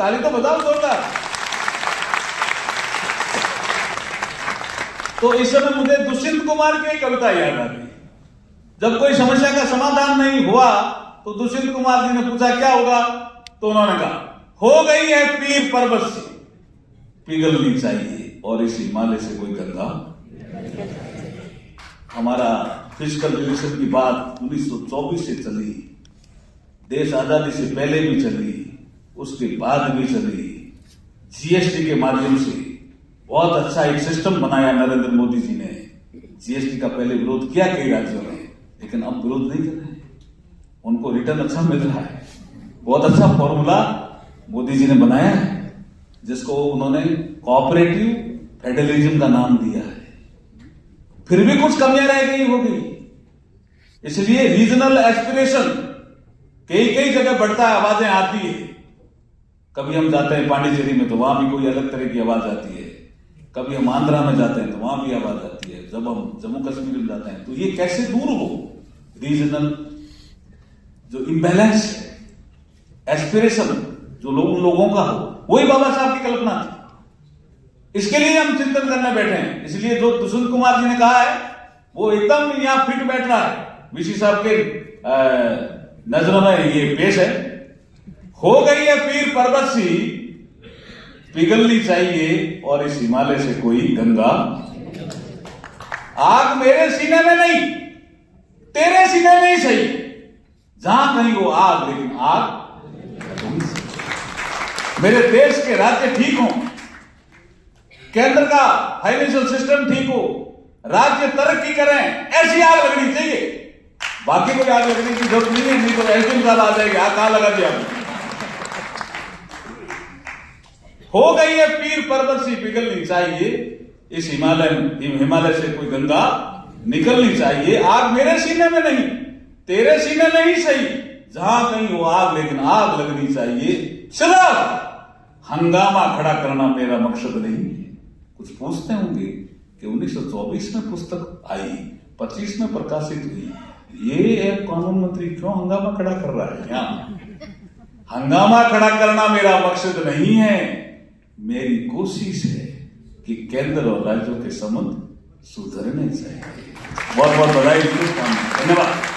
ताली तो बजाओ जोरदार। तो इस समय मुझे दुष्यंत कुमार की एक कविता याद आ गई। जब कोई समस्या का समाधान नहीं हुआ तो दुष्यंत कुमार जी ने पूछा क्या होगा, तो उन्होंने कहा हो गई है पीर पर्वत सी, पिघलनी चाहिए और इस हिमालय से कोई गंगा। हमारा फिजिकल रिलेशन की बात 1924 से चली, देश आजादी से पहले भी चली, उसके बाद भी चली। जीएसटी के माध्यम से बहुत अच्छा एक सिस्टम बनाया नरेंद्र मोदी जी ने। जीएसटी का पहले विरोध किया कई राज्यों ने, लेकिन अब विरोध नहीं कर रहे, उनको रिटर्न अच्छा मिल रहा है। बहुत अच्छा फॉर्मूला मोदी जी ने बनाया है, जिसको उन्होंने कोऑपरेटिव फेडरलिज्म का नाम दिया है। फिर भी कुछ कमियां रह गई होगी, इसलिए रीजनल एस्पिरेशन कई जगह बढ़ता है, आवाजें आती है। कभी हम जाते हैं पांडिचेरी में तो वहां भी कोई अलग तरह की आवाज आती है, कभी हम आंध्रा में जाते हैं तो वहां भी आवाज आती है, जब हम जम्मू कश्मीर में जाते हैं। तो ये कैसे दूर हो रीजनल जो इम्बैलेंस है, एस्पिरेशन जो उन लोगों का हो, वही बाबा साहब की कल्पना थी। इसके लिए हम चिंतन करने बैठे हैं। इसलिए जो दुष्यंत कुमार जी ने कहा है वो एकदम यहां फिट बैठ रहा है। वीसी साहब के नजरों में ये पेश है। हो गई है पीर पर्वत सी, पिघलनी चाहिए और इस हिमालय से कोई गंगा। आग मेरे सीने में नहीं, तेरे सीने में ही सही, जहां कहीं वो आग, लेकिन आग मेरे देश के राज्य ठीक हो, केंद्र का फाइनेंशियल सिस्टम ठीक हो, राज्य तरक्की करें, ऐसी आग लगनी चाहिए। बाकी कोई आग लगने की जरूरत नहीं है, नहीं तो ऐसे साल आ जाएगी। आग कहां लगा दिया? हो गई है पीर पर्वत सी, पिघलनी चाहिए इस हिमालय से कोई गंगा निकलनी चाहिए। आग मेरे सीने में नहीं, तेरे सीने में ही सही, जहां कहीं वो आग, लेकिन आग लगनी चाहिए। सिर्फ हंगामा खड़ा करना मेरा मकसद नहीं है। कुछ पूछते होंगे कि 1924 में पुस्तक आई, 25 में प्रकाशित हुई, ये एक कानून मंत्री क्यों हंगामा खड़ा कर रहा है? क्या हंगामा खड़ा करना मेरा मकसद नहीं है, मेरी कोशिश है कि केंद्र और राज्यों के संबंध सुधरने चाहिए। बहुत बहुत बधाई, धन्यवाद।